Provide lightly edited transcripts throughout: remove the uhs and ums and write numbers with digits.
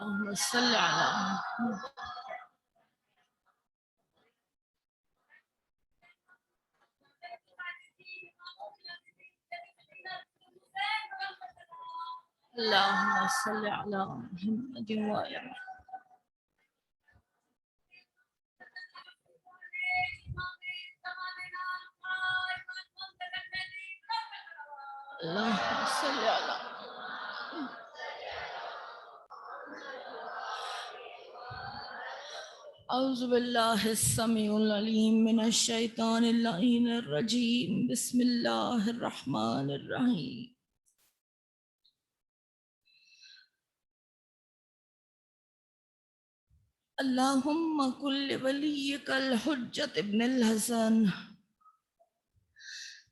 اللهم صل على محمد. اللهم صل على محمد وعلى آله. اللهم صل على أعوذ بالله السميع العليم من الشيطان اللعين الرجيم. بسم الله الرحمن الرحيم. اللهم كل وليك الحجة ابن الحسن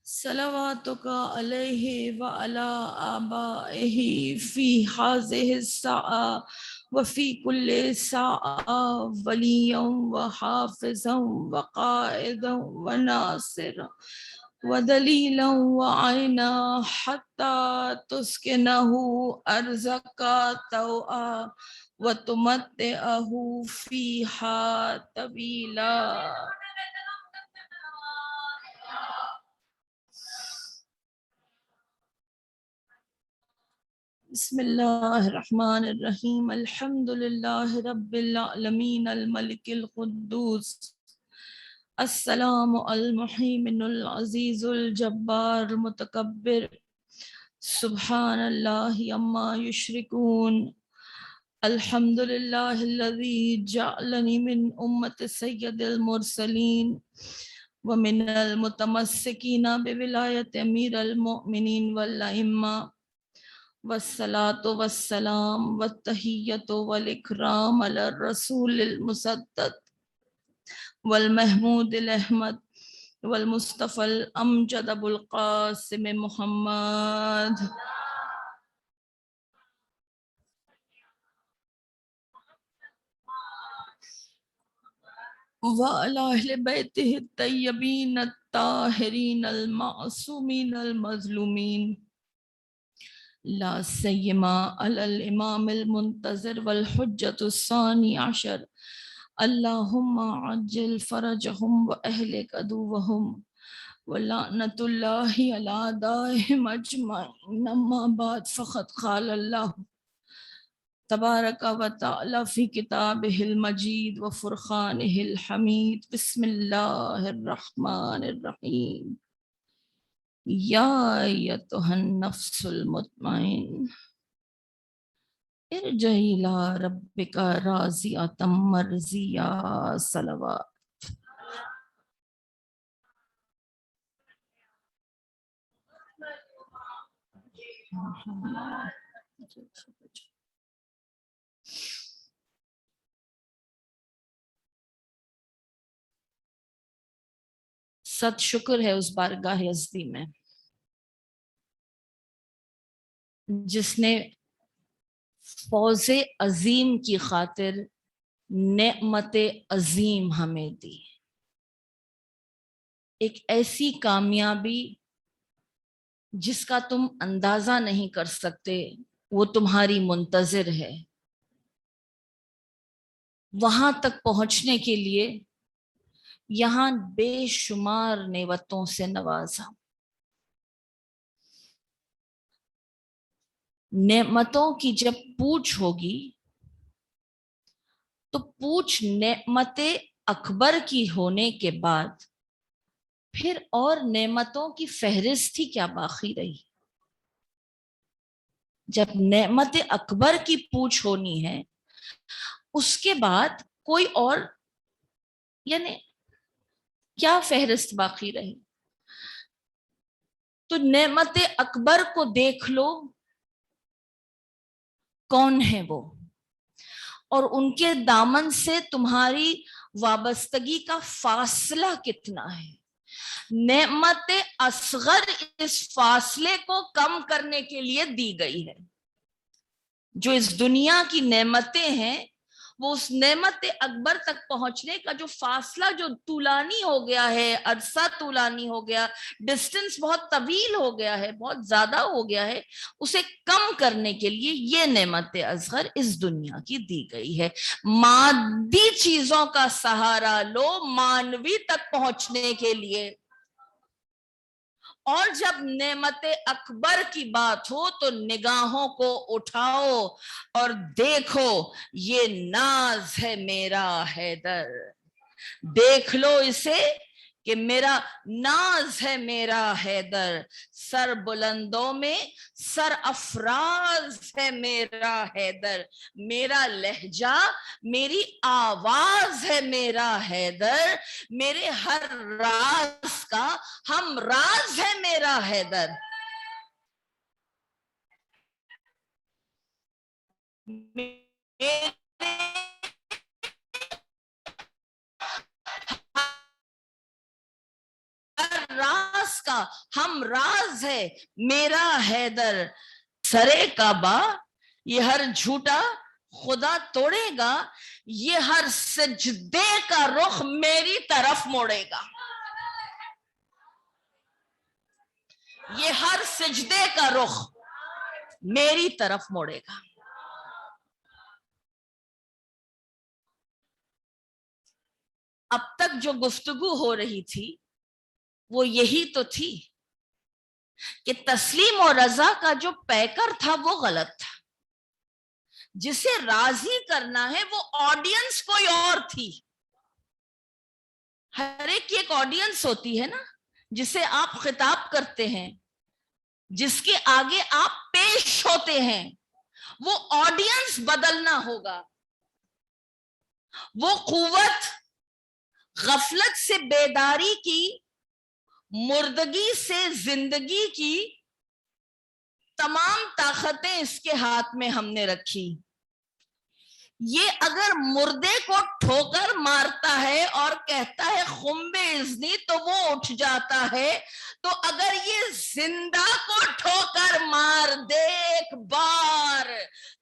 صلواتك عليه وعلى آبائه في هذه الساعة وفي كل ساعة وليا وحافظا وقائدا وناصرا ودليلا وعينا حتى تسكنه أرزك طوعا وتمتعه فيها طويلا. بسم الله الرحمن الرحيم. الحمد لله رب العالمين الملك القدوس السلام المهيمن العزيز الجبار المتكبر سبحان الله عما يشركون. الحمد لله الذي جعلني من أمة سيد المرسلين ومن المتمسكين بولاية أمير المؤمنين والأئمة، والصلاة والسلام والتحية والإكرام على الرسول المسدد والمحمود الأحمد والمصطفى الأمجد أبو القاسم محمد وعلى أهل بيته الطيبين الطاهرين المعصومين المظلومين، لا سيما على الإمام المنتظر والحجة الثاني عشر. اللهم عجل فرجهم وأهلك عدوهم ولعنة الله على أعدائهم أجمعين. أما بعد، فقد قال الله تبارك وتعالى في كتابه المجيد وفرقانه الحميد. بسم الله الرحمن الرحيم. يا أيتها النفس المطمئنة ارجعي إلى ربك راضية مرضية. صلوات. ست شکر ہے اس بارگاہ یزدی میں جس نے فوز عظیم کی خاطر نعمت عظیم ہمیں دی. ایک ایسی کامیابی جس کا تم اندازہ نہیں کر سکتے، وہ تمہاری منتظر ہے. وہاں تک پہنچنے کے لیے یہاں بے شمار نعمتوں سے نوازا. نعمتوں کی جب پوچھ ہوگی تو پوچھ نعمت اکبر کی ہونے کے بعد پھر اور نعمتوں کی فہرست ہی کیا باقی رہی. جب نعمت اکبر کی پوچھ ہونی ہے اس کے بعد کوئی اور یعنی کیا فہرست باقی رہی. تو نعمت اکبر کو دیکھ لو کون ہے وہ، اور ان کے دامن سے تمہاری وابستگی کا فاصلہ کتنا ہے. نعمت اصغر اس فاصلے کو کم کرنے کے لیے دی گئی ہے. جو اس دنیا کی نعمتیں ہیں وہ اس نعمت اکبر تک پہنچنے کا جو فاصلہ جو طولانی ہو گیا ہے، عرصہ طولانی ہو گیا، ڈسٹنس بہت طویل ہو گیا ہے، بہت زیادہ ہو گیا ہے، اسے کم کرنے کے لیے یہ نعمت اصغر اس دنیا کی دی گئی ہے۔ مادی چیزوں کا سہارا لو مانوی تک پہنچنے کے لیے، اور جب نعمت اکبر کی بات ہو تو نگاہوں کو اٹھاؤ اور دیکھو یہ ناز ہے میرا حیدر، دیکھ لو اسے کہ میرا ناز ہے میرا حیدر، سر بلندوں میں سر افراز ہے میرا حیدر، میرا لہجہ میری آواز ہے میرا حیدر، میرے ہر راز کا ہم راز ہے میرا حیدر۔ راز کا ہم راز ہے میرا حیدر، سرے کعبہ یہ ہر جھوٹا خدا توڑے گا، یہ ہر سجدے کا رخ میری طرف موڑے گا، یہ ہر سجدے کا رخ میری طرف موڑے گا۔ اب تک جو گفتگو ہو رہی تھی وہ یہی تو تھی کہ تسلیم و رضا کا جو پیکر تھا وہ غلط تھا، جسے راضی کرنا ہے وہ آڈینس کوئی اور تھی۔ ہر ایک کی ایک آڈینس ہوتی ہے نا، جسے آپ خطاب کرتے ہیں، جس کے آگے آپ پیش ہوتے ہیں، وہ آڈینس بدلنا ہوگا۔ وہ قوت غفلت سے بیداری کی، مردگی سے زندگی کی، تمام طاقتیں اس کے ہاتھ میں ہم نے رکھی۔ یہ اگر مردے کو ٹھوکر مارتا ہے اور کہتا ہے خم باذنی تو وہ اٹھ جاتا ہے، تو اگر یہ زندہ کو ٹھوکر مار دے ایک بار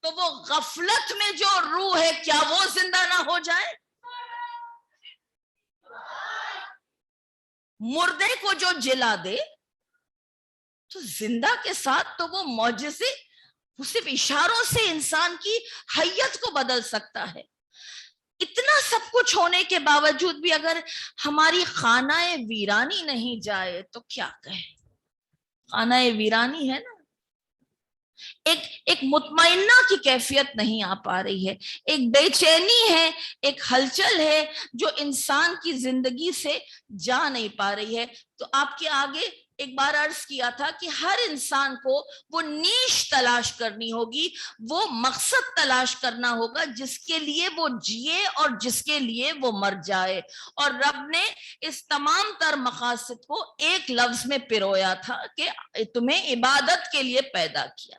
تو وہ غفلت میں جو روح ہے کیا وہ زندہ نہ ہو جائے؟ مردے کو جو جلا دے تو زندہ کے ساتھ تو وہ معجزے، وہ صرف اشاروں سے انسان کی حیت کو بدل سکتا ہے۔ اتنا سب کچھ ہونے کے باوجود بھی اگر ہماری خانہ ویرانی نہیں جائے تو کیا کہیں؟ خانہ ویرانی ہے نا، ایک مطمئنہ کی کیفیت نہیں آ پا رہی ہے، ایک بے چینی ہے، ایک ہلچل ہے جو انسان کی زندگی سے جا نہیں پا رہی ہے۔ تو آپ کے آگے ایک بار عرض کیا تھا کہ ہر انسان کو وہ نیش تلاش کرنی ہوگی، وہ مقصد تلاش کرنا ہوگا جس کے لیے وہ جیے اور جس کے لیے وہ مر جائے، اور رب نے اس تمام تر مقاصد کو ایک لفظ میں پرویا تھا کہ تمہیں عبادت کے لیے پیدا کیا۔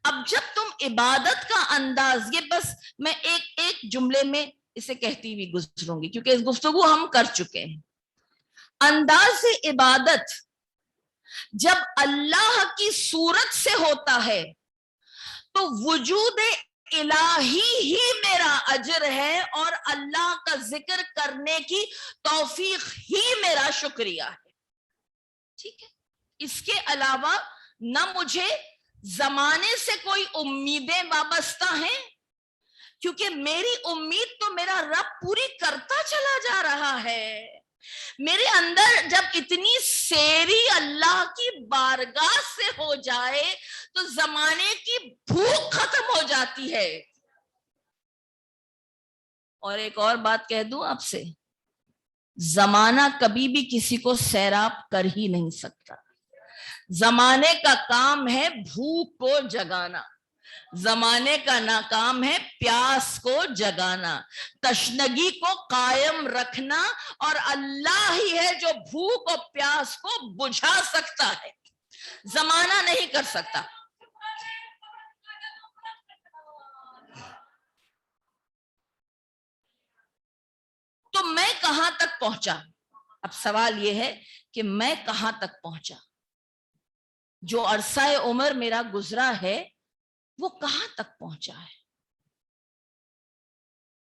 اب جب تم عبادت کا انداز، یہ بس میں ایک جملے میں اسے کہتی ہوئی گزروں گی کیونکہ اس گفتگو ہم کر چکے ہیں۔ انداز عبادت جب اللہ کی صورت سے ہوتا ہے تو وجود الہی ہی میرا اجر ہے اور اللہ کا ذکر کرنے کی توفیق ہی میرا شکریہ ہے۔ ٹھیک ہے، اس کے علاوہ نہ مجھے زمانے سے کوئی امیدیں وابستہ ہیں، کیونکہ میری امید تو میرا رب پوری کرتا چلا جا رہا ہے۔ میرے اندر جب اتنی سیری اللہ کی بارگاہ سے ہو جائے تو زمانے کی بھوک ختم ہو جاتی ہے۔ اور ایک اور بات کہہ دوں آپ سے، زمانہ کبھی بھی کسی کو سیراب کر ہی نہیں سکتا۔ زمانے کا کام ہے بھوک کو جگانا، زمانے کا ناکام ہے پیاس کو جگانا، تشنگی کو قائم رکھنا، اور اللہ ہی ہے جو بھوک اور پیاس کو بجھا سکتا ہے، زمانہ نہیں کر سکتا۔ تو میں کہاں تک پہنچا؟ اب سوال یہ ہے کہ میں کہاں تک پہنچا؟ جو عرصہ عمر میرا گزرا ہے وہ کہاں تک پہنچا ہے؟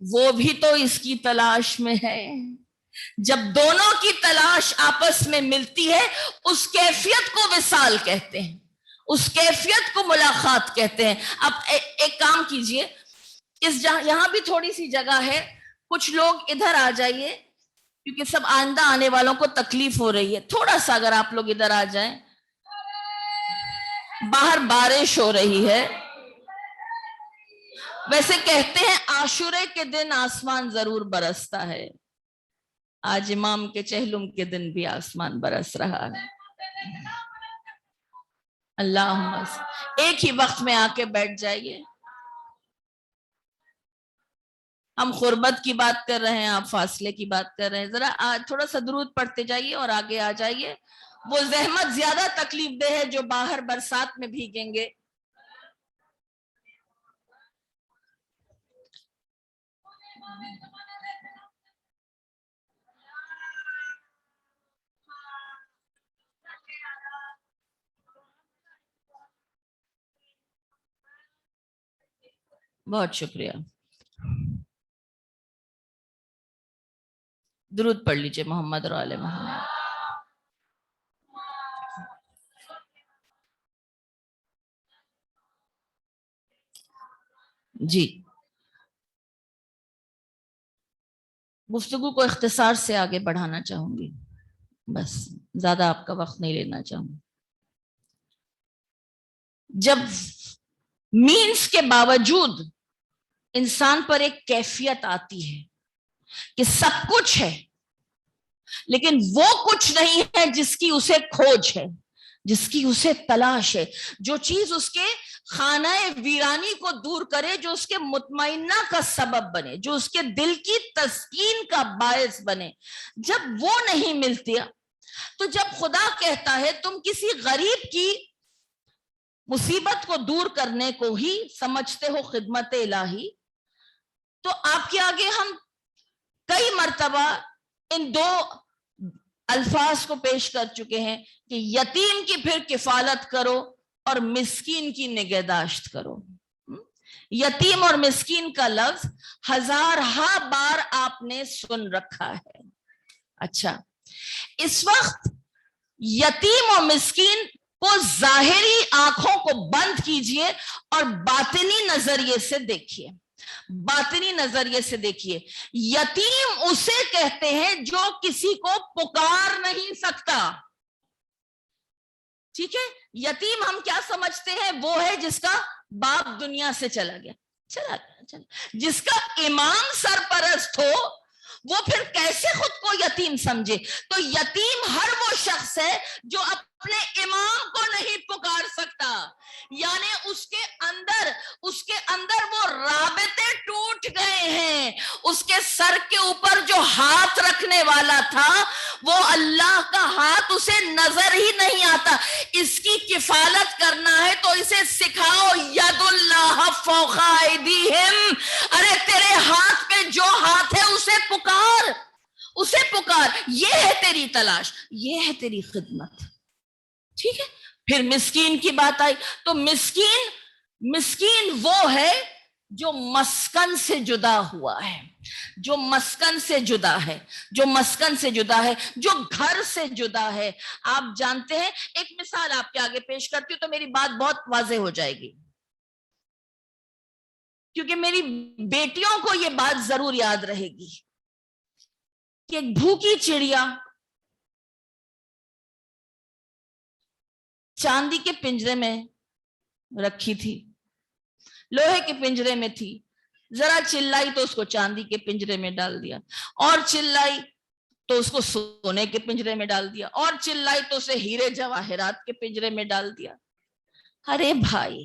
وہ بھی تو اس کی تلاش میں ہے. جب دونوں کی تلاش آپس میں ملتی ہے اس کیفیت کو وصال کہتے ہیں, اس کیفیت کو ملاقات کہتے ہیں. اب ایک کام کیجئے, یہاں بھی تھوڑی سی جگہ ہے, کچھ لوگ ادھر آ جائیے کیونکہ سب آئندہ آنے والوں کو تکلیف ہو رہی ہے. تھوڑا سا اگر آپ لوگ ادھر آ جائیں, باہر بارش ہو رہی ہے. ویسے کہتے ہیں عاشورے کے دن آسمان ضرور برستا ہے, آج امام کے چہلم کے دن بھی آسمان برس رہا ہے. اللہم ایک ہی وقت میں آ کے بیٹھ جائیے. ہم غربت کی بات کر رہے ہیں, آپ فاصلے کی بات کر رہے ہیں. ذرا تھوڑا سا درود پڑھتے جائیے اور آگے آ جائیے. وہ زحمت زیادہ تکلیف دہ ہے جو باہر برسات میں بھیگیں گے. بہت شکریہ. درود پڑھ لیجئے محمد اور آل محمد. جی, گفتگو کو اختصار سے آگے بڑھانا چاہوں گی, بس زیادہ آپ کا وقت نہیں لینا چاہوں گی. جب مینز کے باوجود انسان پر ایک کیفیت آتی ہے کہ سب کچھ ہے لیکن وہ کچھ نہیں ہے جس کی اسے کھوج ہے, جس کی اسے تلاش ہے, جو چیز اس کے خانہ ویرانی کو دور کرے, جو اس کے مطمئنہ کا سبب بنے, جو اس کے دل کی تسکین کا باعث بنے, جب وہ نہیں ملتی, تو جب خدا کہتا ہے تم کسی غریب کی مصیبت کو دور کرنے کو ہی سمجھتے ہو خدمت الہی, تو آپ کے آگے ہم کئی مرتبہ ان دو الفاظ کو پیش کر چکے ہیں کہ یتیم کی پھر کفالت کرو اور مسکین کی نگہداشت کرو. یتیم اور مسکین کا لفظ ہزارہا بار آپ نے سن رکھا ہے. اچھا, اس وقت یتیم اور مسکین کو ظاہری آنکھوں کو بند کیجئے اور باطنی نظریے سے دیکھیے. باطنی نظریے سے دیکھیے, یتیم اسے کہتے ہیں جو کسی کو پکار نہیں سکتا. ٹھیک ہے, یتیم ہم کیا سمجھتے ہیں, وہ ہے جس کا باپ دنیا سے چلا گیا. جس کا امام سرپرست ہو وہ پھر کیسے خود کو یتیم سمجھے. تو یتیم ہر وہ شخص ہے جو اپنے امام کو نہیں پکار سکتا, یعنی اس کے اندر وہ رابطے ٹوٹ گئے ہیں. اس کے سر کے اوپر جو ہاتھ رکھنے والا تھا وہ اللہ کا ہاتھ اسے نظر ہی نہیں آتا. اس کی کفالت کرنا ہے تو اسے سکھاؤ, ید اللہ فوق ایدیہم, ارے تیرے ہاتھ پہ جو ہاتھ ہے اسے پکار, اسے پکار. یہ ہے تیری تلاش, یہ ہے تیری خدمت. ٹھیک ہے, پھر مسکین کی بات آئی تو مسکین وہ ہے جو مسکن سے جدا ہوا ہے, جو مسکن سے جدا ہے, جو مسکن سے جدا ہے, جو گھر سے جدا ہے. آپ جانتے ہیں, ایک مثال آپ کے آگے پیش کرتی ہوں تو میری بات بہت واضح ہو جائے گی, کیونکہ میری بیٹیوں کو یہ بات ضرور یاد رہے گی کہ ایک بھوکی چڑیا چاندی کے پنجرے میں رکھی تھی, لوہے کے پنجرے میں تھی. ذرا چلائی تو اس کو چاندی کے پنجرے میں ڈال دیا, اور چلائی تو اس کو سونے کے پنجرے میں ڈال دیا, اور چلائی تو اسے ہیرے جواہرات کے پنجرے میں ڈال دیا. ارے بھائی,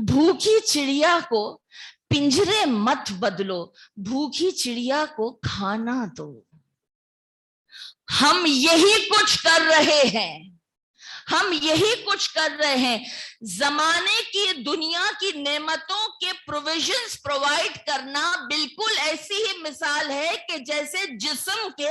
بھوکی چڑیا کو پنجرے مت بدلو, بھوکی چڑیا کو کھانا دو. ہم یہی کچھ کر رہے ہیں, ہم یہی کچھ کر رہے ہیں. زمانے کی دنیا کی نعمتوں کے پروویژنز پرووائڈ کرنا بالکل ایسی ہی مثال ہے کہ جیسے جسم کے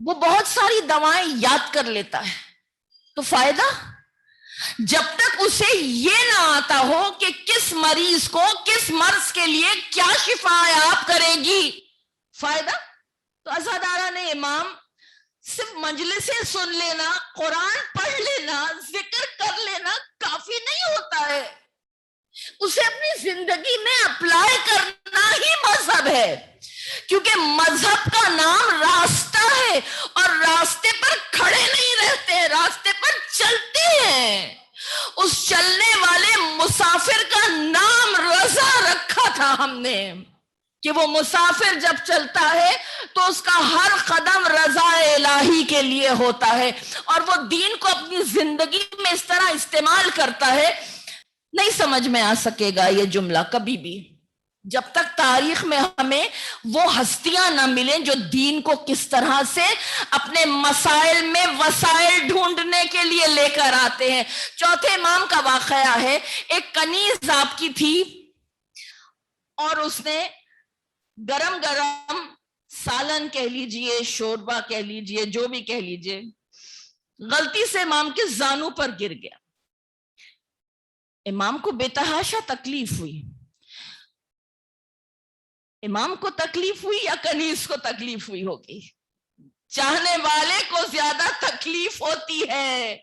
وہ بہت ساری دوائیں یاد کر لیتا ہے، تو فائدہ؟ جب تک اسے یہ نہ آتا ہو کہ کس مریض کو کس مرض کے لیے کیا شفا آپ کرے گی، فائدہ؟ تو عزادارہ نے امام صرف مجلسیں سن لینا، قرآن پڑھ لینا، ذکر کر لینا کافی نہیں ہوتا ہے، اسے اپنی زندگی میں اپلائی کرنا ہی مذہب ہے، کیونکہ مذہب کا نام راستہ ہے، اور راستے پر کھڑے نہیں رہتے، راستے پر چلتے ہیں۔ اس چلنے والے مسافر کا نام رضا رکھا تھا ہم نے، کہ وہ مسافر جب چلتا ہے تو اس کا ہر قدم رضا الہی کے لیے ہوتا ہے، اور وہ دین کو اپنی زندگی میں اس طرح استعمال کرتا ہے۔ نہیں سمجھ میں آ سکے گا یہ جملہ کبھی بھی جب تک تاریخ میں ہمیں وہ ہستیاں نہ ملیں جو دین کو کس طرح سے اپنے مسائل میں وسائل ڈھونڈنے کے لیے لے کر آتے ہیں۔ چوتھے امام کا واقعہ ہے، ایک کنیز آپ کی تھی، اور اس نے گرم گرم سالن کہہ لیجئے، شوربہ کہہ لیجئے، جو بھی کہہ لیجئے، غلطی سے امام کے زانو پر گر گیا۔ امام کو بے تحاشا تکلیف ہوئی۔ امام کو تکلیف ہوئی یا کنیز کو تکلیف ہوئی ہوگی؟ چاہنے والے کو زیادہ تکلیف ہوتی ہے،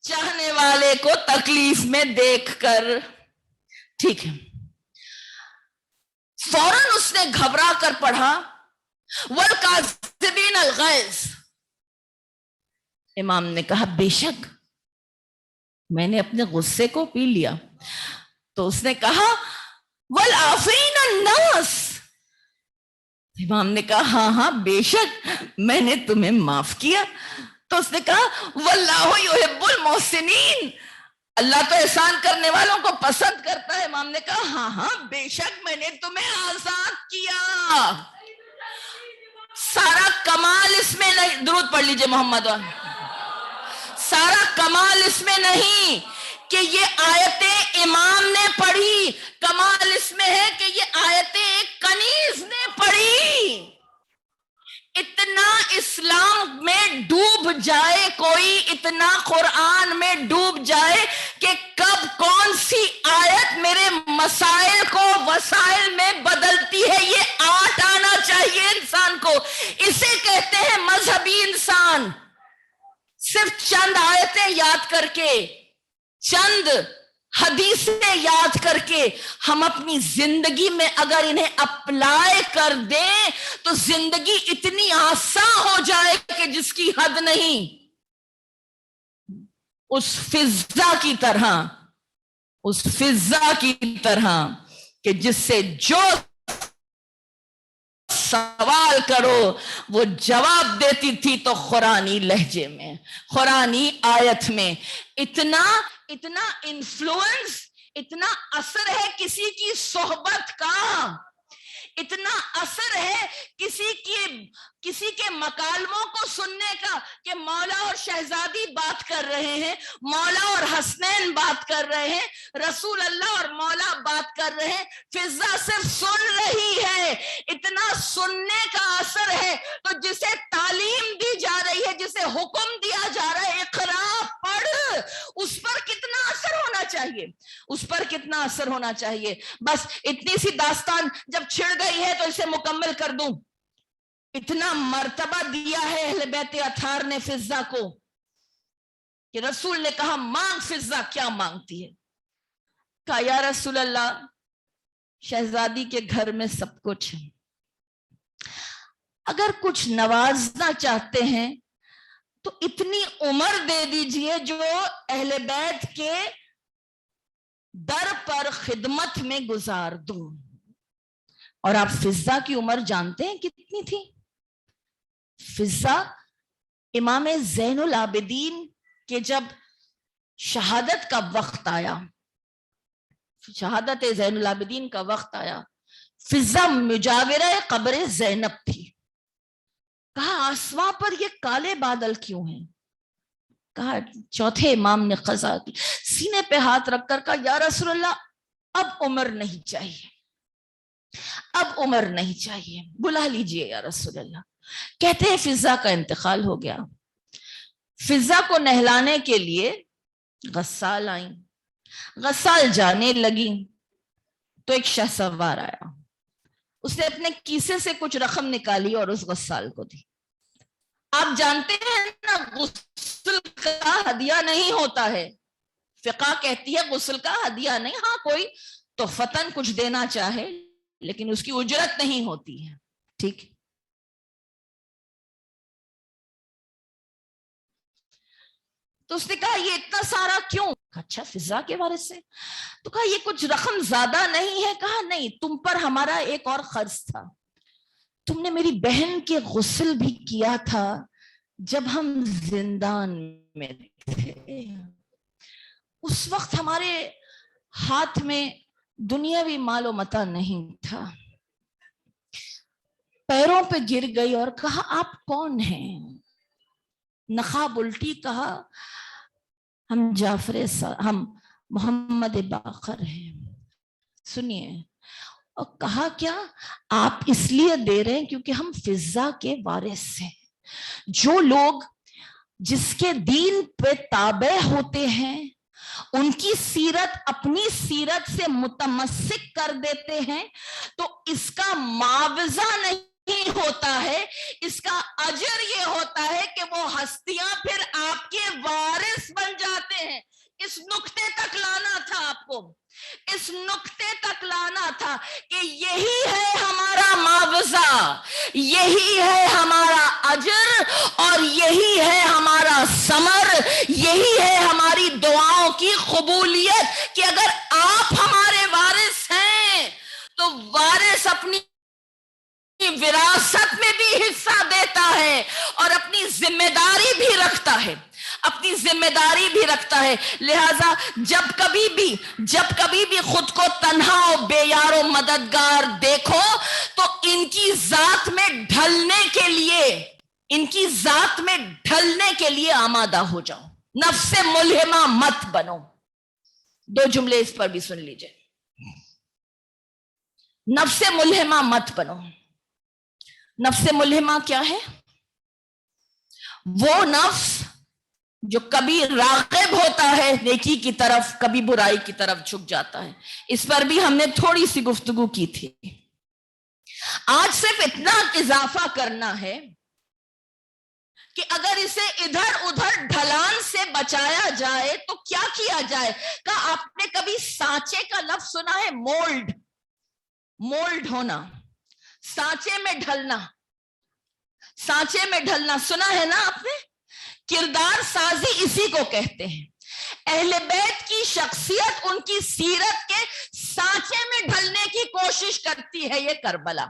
چاہنے والے کو تکلیف میں دیکھ کر۔ ٹھیک ہے، فوراً اس نے گھبرا کر پڑھا وَالْقَاذِبِينَ الْغَيْظَ۔ امام نے کہا بے شک میں نے اپنے غصے کو پی لیا۔ تو اس نے کہا وَالْعَافِينَ النَّاسَ۔ امام نے کہا ہاں ہاں بے شک میں نے تمہیں معاف کیا۔ تو اس نے کہا وَاللَّهُ يُحِبُّ الْمُحْسِنِينَ، اللہ تو احسان کرنے والوں کو پسند کرتا ہے۔ امام نے کہا ہاں ہاں بے شک میں نے تمہیں آزاد کیا۔ سارا کمال اس میں نہیں، درود پڑھ لیجئے محمد، سارا کمال اس میں نہیں کہ یہ آیتیں امام نے پڑھی، کمال اس میں ہے کہ یہ آیتیں ایک کنیز نے پڑھی۔ اتنا اسلام میں ڈوب جائے کوئی، اتنا قرآن میں ڈوب جائے کہ کب کون سی آیت میرے مسائل کو وسائل میں بدلتی ہے یہ آٹ آنا چاہیے انسان کو۔ اسے کہتے ہیں مذہبی انسان۔ صرف چند آیتیں یاد کر کے، چند حدیثیں یاد کر کے ہم اپنی زندگی میں اگر انہیں اپلائی کر دیں تو زندگی اتنی آسان ہو جائے کہ جس کی حد نہیں۔ اس فضا کی طرح، اس فضا کی طرح کہ جس سے جو سوال کرو وہ جواب دیتی تھی، تو قرآنی لہجے میں، قرآنی آیت میں۔ اتنا انفلوئنس، اتنا اثر ہے کسی کی صحبت کا، اتنا اثر ہے کسی کے مکالموں کو سننے کا کہ مولا اور شہزادی بات کر رہے ہیں، مولا اور حسنین بات کر رہے ہیں، رسول اللہ اور مولا بات کر رہے ہیں، فضا صرف سن رہی ہے۔ اتنا سننے کا اثر ہے، تو جسے تعلیم دی جا رہی ہے، جسے حکم دیا جا رہا ہے اقرا پڑھ، اس پر کتنا اثر ہونا چاہیے، اس پر کتنا اثر ہونا چاہیے۔ بس اتنی سی داستان جب چھڑ گئی ہے تو اسے مکمل کر دوں۔ اتنا مرتبہ دیا ہے اہل بیت اطہار نے فضا کو کہ رسول نے کہا مانگ فضا، کیا مانگتی ہے؟ کہا یا رسول اللہ شہزادی کے گھر میں سب کچھ ہے، اگر کچھ نوازنا چاہتے ہیں تو اتنی عمر دے دیجئے جو اہل بیت کے در پر خدمت میں گزار دوں۔ اور آپ فضا کی عمر جانتے ہیں کتنی تھی؟ فضا امام زین العابدین کے جب شہادت کا وقت آیا، شہادت زین العابدین کا وقت آیا، فضا مجاورہ قبر زینب تھی۔ کہا آسمان پر یہ کالے بادل کیوں ہیں؟ کہا چوتھے امام نے قضا کی، سینے پہ ہاتھ رکھ کر کہا یا رسول اللہ اب عمر نہیں چاہیے، اب عمر نہیں چاہیے، بلا لیجئے یا رسول اللہ۔ کہتے ہیں فضا کا انتقال ہو گیا. فضا کو نہلانے کے لیے غسال آئیں. غسال جانے لگی تو ایک شہ سوار آیا. اس نے اپنے کیسے سے کچھ رقم نکالی اور اس غسال کو دی. آپ جانتے ہیں نا غسل کا ہدیہ نہیں ہوتا ہے. فقہ کہتی ہے غسل کا ہدیہ نہیں, ہاں کوئی تحفتاً کچھ دینا چاہے لیکن اس کی اجرت نہیں ہوتی ہے. ٹھیک, تو اس نے کہا یہ اتنا سارا کیوں؟ اچھا فضا کے بارے سے. تو کہا یہ کچھ رقم زیادہ نہیں ہے. کہا نہیں, تم پر ہمارا ایک اور قرض تھا. تم نے میری بہن کے غسل بھی کیا تھا جب ہم زندان میں تھے. اس وقت ہمارے ہاتھ میں دنیاوی مال و متاع نہیں تھا. پیروں پہ گر گئی اور کہا آپ کون ہیں؟ نقاب الٹی, کہا ہم محمد باقر ہیں. سنیے, اور کہا کیا آپ اس لیے دے رہے ہیں کیونکہ ہم فضا کے وارث ہیں. جو لوگ جس کے دین پہ تابع ہوتے ہیں ان کی سیرت اپنی سیرت سے متمسک کر دیتے ہیں تو اس کا معاوضہ نہیں ہوتا ہے, اس کا اجر یہ ہوتا ہے کہ وہ ہستیاں پھر آپ کے وارث بن جاتے ہیں. اس نقطے تک لانا تھا آپ کو, اس نقطے تک لانا تھا کہ یہی ہے ہمارا معاوضہ, یہی ہے ہمارا اجر اور یہی ہے ہمارا ثمر, یہی ہے ہماری دعاؤں کی قبولیت کہ اگر آپ ہمارے وارث ہیں تو وارث اپنی وراثت میں بھی حصہ دیتا ہے اور اپنی ذمہ داری بھی رکھتا ہے, اپنی ذمہ داری بھی رکھتا ہے. لہذا جب کبھی بھی خود کو تنہا و بے یار و مددگار دیکھو تو ان کی ذات میں ڈھلنے کے لیے آمادہ ہو جاؤ. نفس ملہمہ مت بنو. 2 جملے اس پر بھی سن لیجئے. نفس ملہمہ مت بنو. نفس ملہمہ کیا ہے؟ وہ نفس جو کبھی راغب ہوتا ہے نیکی کی طرف, کبھی برائی کی طرف جھک جاتا ہے. اس پر بھی ہم نے تھوڑی سی گفتگو کی تھی. آج صرف اتنا اضافہ کرنا ہے کہ اگر اسے ادھر ادھر ڈھلان سے بچایا جائے تو کیا کیا جائے. کہا آپ نے کبھی سانچے کا لفظ سنا ہے؟ مولڈ ہونا, سانچے میں ڈھلنا سنا ہے نا آپ نے. کردار سازی اسی کو کہتے ہیں. اہل بیت کی شخصیت ان کی سیرت کے سانچے میں ڈھلنے کی کوشش کرتی ہے. یہ کربلا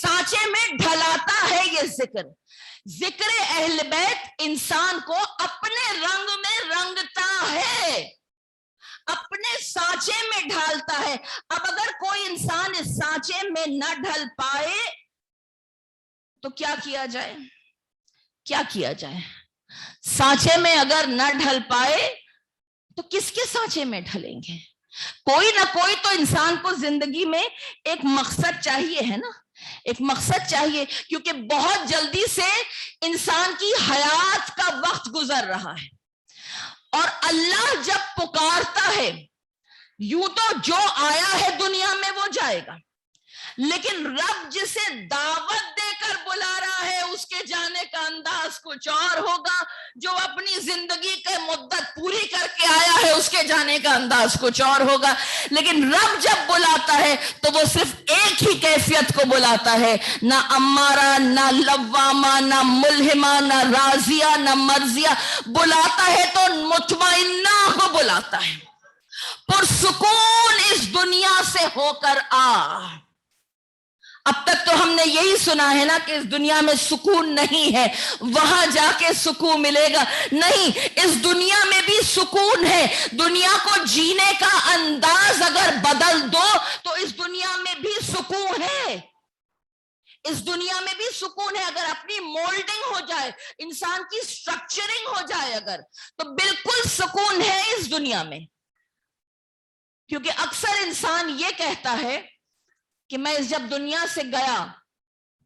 سانچے میں ڈھلاتا ہے. یہ ذکر اہل بیت انسان کو اپنے رنگ میں رنگتا ہے, اپنے سانچے میں ڈھالتا ہے. اب اگر کوئی انسان اس سانچے میں نہ ڈھل پائے تو کیا کیا جائے؟ سانچے میں اگر نہ ڈھل پائے تو کس کے سانچے میں ڈھلیں گے؟ کوئی نہ کوئی تو انسان کو زندگی میں ایک مقصد چاہیے, ہے نا, ایک مقصد چاہیے, کیونکہ بہت جلدی سے انسان کی حیات کا وقت گزر رہا ہے اور اللہ جب پکارتا ہے یوں تو جو آیا ہے دنیا میں وہ جائے گا, لیکن رب جسے دعوت دے کر بلا رہا ہے اس کے جانے کا انداز کچھ اور ہوگا. جو اپنی زندگی کی مدت پوری کر کے آیا ہے اس کے جانے کا انداز کچھ اور ہوگا. لیکن رب جب بلاتا ہے تو وہ صرف ایک ہی کیفیت کو بلاتا ہے, نہ امارہ, نہ لوامہ, نہ ملہمہ, نہ راضیہ, نہ مرضیہ. بلاتا ہے تو مطمئنہ کو بلاتا ہے, پرسکون اس دنیا سے ہو کر آ. اب تک تو ہم نے یہی سنا ہے نا کہ اس دنیا میں سکون نہیں ہے, وہاں جا کے سکون ملے گا. نہیں, اس دنیا میں بھی سکون ہے. دنیا کو جینے کا انداز اگر بدل دو تو اس دنیا میں بھی سکون ہے. اس دنیا میں بھی سکون ہے. اگر اپنی مولڈنگ ہو جائے, انسان کی سٹرکچرنگ ہو جائے اگر, تو بالکل سکون ہے اس دنیا میں. کیونکہ اکثر انسان یہ کہتا ہے کہ میں جب دنیا سے گیا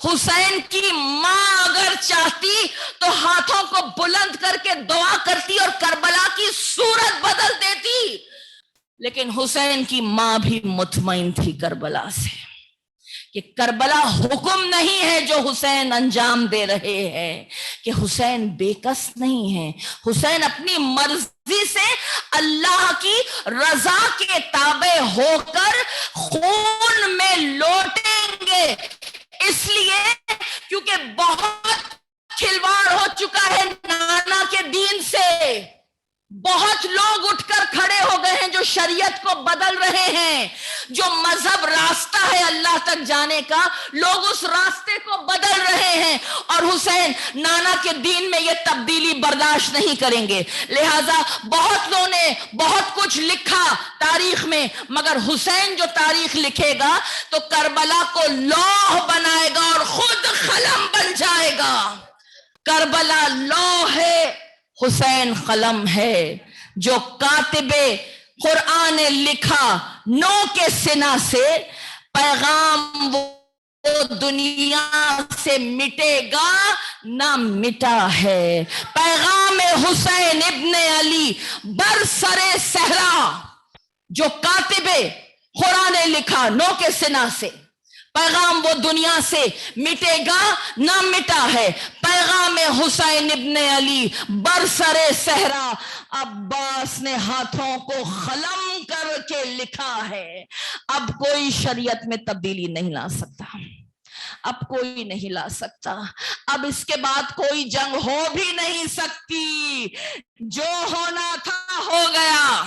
حسین کی ماں اگر چاہتی تو ہاتھوں کو بلند کر کے دعا کرتی اور کربلا کی صورت بدل دیتی، لیکن حسین کی ماں بھی مطمئن تھی کربلا سے کہ کربلا حکم نہیں ہے جو حسین انجام دے رہے ہیں، کہ حسین بے کس نہیں ہے، حسین اپنی مرضی سے اللہ کی رضا کے تابع ہو کر خون میں لوٹیں گے، اس لیے کیونکہ بہت کھلواڑ ہو چکا ہے نانا کے دین سے، بہت لوگ اٹھ کر کھڑے ہو گئے ہیں جو شریعت کو بدل رہے ہیں، جو مذہب راستہ ہے اللہ تک جانے کا، لوگ اس راستے کو بدل رہے ہیں، اور حسین نانا کے دین میں یہ تبدیلی برداشت نہیں کریں گے۔ لہٰذا بہت لوگوں نے بہت کچھ لکھا تاریخ میں، مگر حسین جو تاریخ لکھے گا تو کربلا کو لوح بنائے گا اور خود قلم بن جائے گا۔ کربلا لوح ہے، حسین قلم ہے، جو کاتب قرآن نے لکھا نو کے سنا سے، پیغام وہ دنیا سے مٹے گا نہ مٹا ہے، پیغام حسین ابن علی برسر صحرا، جو کاتب قرآن نے لکھا نو کے سنا سے، پیغام وہ دنیا سے مٹے گا نہ مٹا ہے، پیغام حسین ابن علی برسر صحرا، عباس نے ہاتھوں کو قلم کر کے لکھا ہے۔ اب کوئی شریعت میں تبدیلی نہیں لا سکتا، اب کوئی نہیں لا سکتا، اب اس کے بعد کوئی جنگ ہو بھی نہیں سکتی، جو ہونا تھا ہو گیا،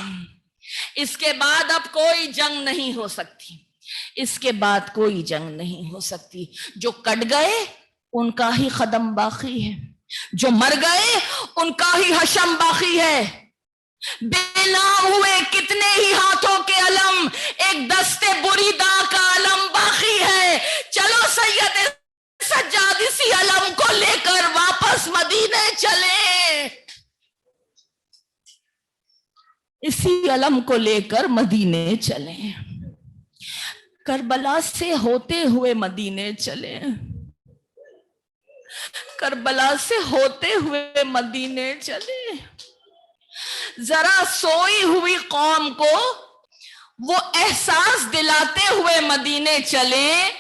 اس کے بعد اب کوئی جنگ نہیں ہو سکتی، اس کے بعد کوئی جنگ نہیں ہو سکتی۔ جو کٹ گئے ان کا ہی قدم باقی ہے، جو مر گئے ان کا ہی حشم باقی ہے، بے نام ہوئے کتنے ہی ہاتھوں کے علم، ایک دستے بریدہ کا علم باقی ہے۔ چلو سید سجاد اسی علم کو لے کر واپس مدینے چلیں، اسی علم کو لے کر مدینے چلیں، کربلا سے ہوتے ہوئے مدینے چلیں، کربلا سے ہوتے ہوئے مدینے چلیں۔ ذرا سوئی ہوئی قوم کو وہ احساس دلاتے ہوئے مدینے چلیں،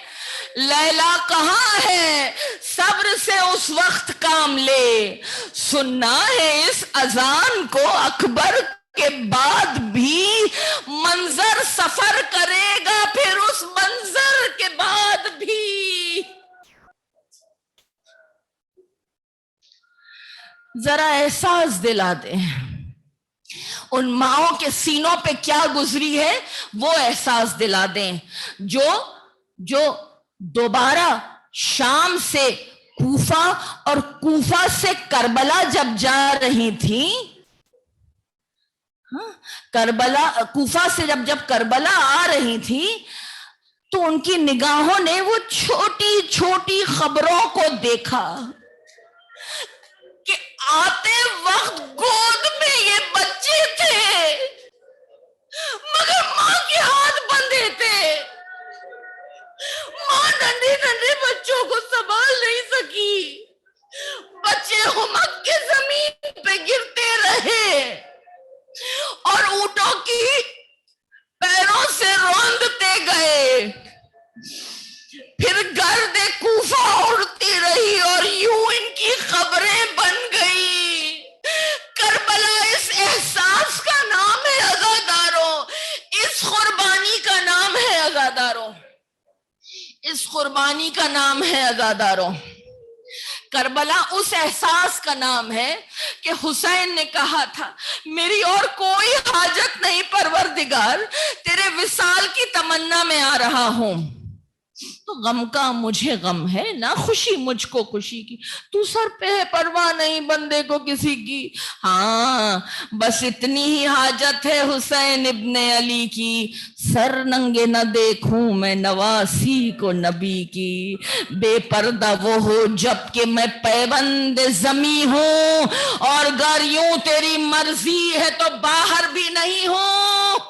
لیلا کہاں ہے صبر سے اس وقت کام لے، سننا ہے اس اذان کو اکبر کے بعد بھی، منظر سفر کرے گا پھر اس منظر کے بعد بھی۔ ذرا احساس دلا دیں ان ماؤں کے سینوں پہ کیا گزری ہے، وہ احساس دلا دیں جو دوبارہ شام سے کوفہ اور کوفہ سے کربلا جب جا رہی تھی، کربلا کوفہ سے جب کربلا آ رہی تھی تو ان کی نگاہوں نے وہ چھوٹی چھوٹی خبروں کو دیکھا کہ آتے وقت گود میں یہ بچے تھے مگر ماں کے ہاتھ بندھے تھے، ماں ننھے ننھے بچوں کو سنبھال نہیں سکی، بچے ہمک کے زمین پہ گرتے رہے اور اونٹوں کی پیروں سے روندتے گئے، پھر گرد کوفہ اڑتی رہی اور یوں ان کی خبریں بن گئی۔ کربلا اس احساس کا نام ہے عزاداروں، اس قربانی کا نام ہے عزاداروں، اس قربانی کا نام ہے عزاداروں۔ کربلا اس احساس کا نام ہے کہ حسین نے کہا تھا میری اور کوئی حاجت نہیں پروردگار، تیرے وصال کی تمنا میں آ رہا ہوں، تو غم کا مجھے غم ہے، نہ خوشی مجھ کو خوشی کی، تو سر پہ ہے پرواہ نہیں بندے کو کسی کی، ہاں بس اتنی ہی حاجت ہے حسین ابن علی کی، سر ننگے نہ دیکھوں میں نواسی کو نبی کی، بے پردہ وہ ہو جب کہ میں پیبند زمیں ہوں، اور گر یوں تیری مرضی ہے تو باہر بھی نہیں ہوں۔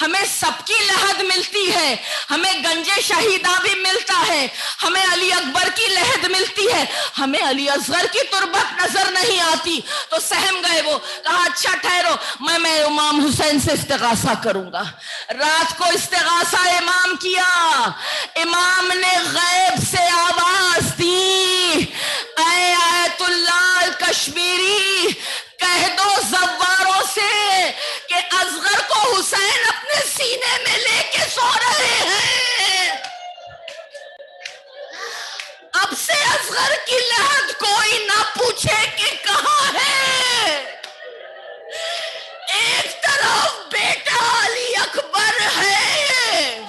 ہمیں سب کی لحد ملتی ہے، ہمیں گنج شہیدہ بھی ملتا ہے، ہمیں علی اکبر کی لحد ملتی ہے، ہمیں علی اصغر کی تربت نظر نہیں آتی۔ تو سہم گئے وہ، کہا اچھا ٹھہرو، میں امام حسین سے استغاثہ کروں گا۔ رات کو استغاثہ امام کیا، امام نے غیب سے آواز دی، اے آیت اللہ کشمیری، کہہ دو زواروں سے کہ اصغر کو حسین اپنے سینے میں لے کے سو رہے ہیں۔ اب سے اصغر کی لحد کوئی نہ پوچھے کہ کہاں ہے۔ ایک طرف بیٹا علی اکبر ہے،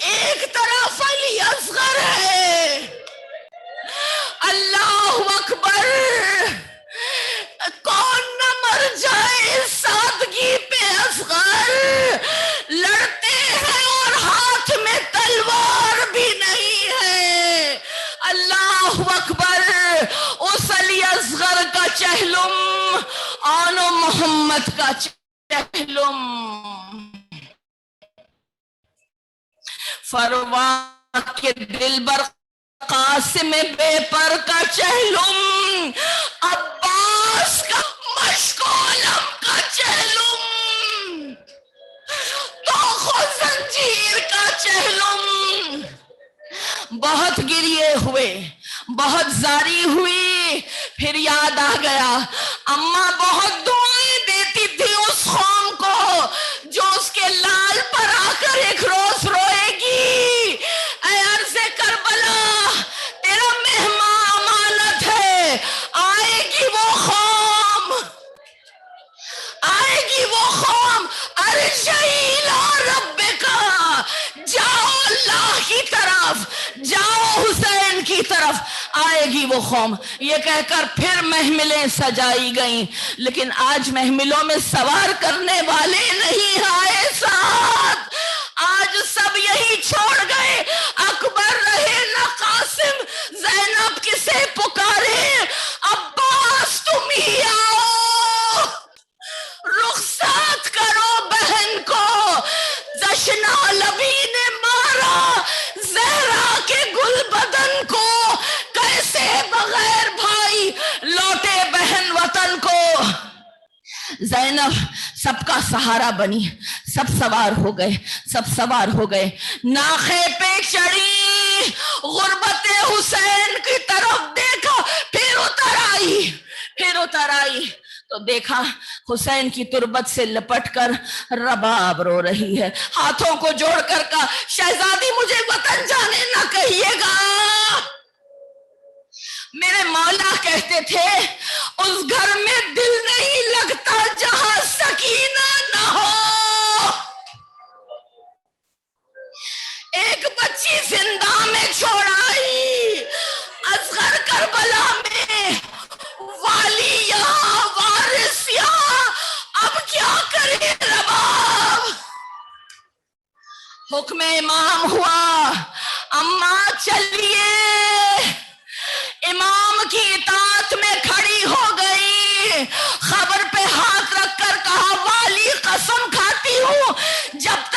ایک طرف علی اصغر ہے۔ اللہ اکبر، کون نہ مر جائے اس سادگی پہ۔ اصغر لڑتے ہیں اور ہاتھ میں تلوار بھی نہیں ہے۔ اللہ اکبر، اس علی اصغر کا چہلم، آن و محمد کا چہلم، فروا کے دلبر قاسم بے پر کا چہلم، عباس کا مشک علم کا چہلم، توخ و زنجیر کا چہلم۔ بہت گریے ہوئے، بہت زاری ہوئی، پھر یاد آ گیا اماں بہت دعائیں دیتی تھی اس قوم کو جو اس کے لال پر آ کر ایک روز روئے گی۔ اے عرض کربلا، تیرا مہمان امانت ہے، آئے گی وہ قوم، آئے گی وہ قوم۔ ارجعی الی ربک، جاؤ اللہ کی طرف، جاؤ حسین کی طرف، آئے گی وہ قوم۔ یہ کہہ کر پھر محملیں سجائی گئیں، لیکن آج محملوں میں سوار کرنے والے نہیں آئے ساتھ، آج سب یہی چھوڑ گئے۔ اکبر رہے نہ قاسم، زینب کسے پکارے، عباس تم ہی آؤ، رخصت کرو بہن کو۔ جشن لبی نے مارا زہرا کے گل بدن کو، کیسے بغیر بھائی لوٹے بہن وطن کو۔ زینب سب کا سہارا بنی، سب سوار ہو گئے، سب سوار ہو گئے، ناخے پہ چڑھی، غربت حسین کی طرف دیکھا، پھر اتر آئی، پھر اتر آئی تو دیکھا حسین کی تربت سے لپٹ کر رباب رو رہی ہے، ہاتھوں کو جوڑ کر کہا شہزادی مجھے وطن جانے نہ کہیے گا۔ میرے مولا کہتے تھے اس گھر میں دل نہیں لگتا جہاں سکینہ نہ ہو۔ ایک بچی زندہ میں چھوڑ آئی، اصغر کربلا میں، والی یہاں، وارث یہاں، اب کیا کرے رباب۔ حکم امام ہوا، اماں چلیے، امام کی اطاعت میں کھڑی ہو گئی، خبر پہ ہاتھ رکھ کر کہا والی قسم کھاتی ہوں جب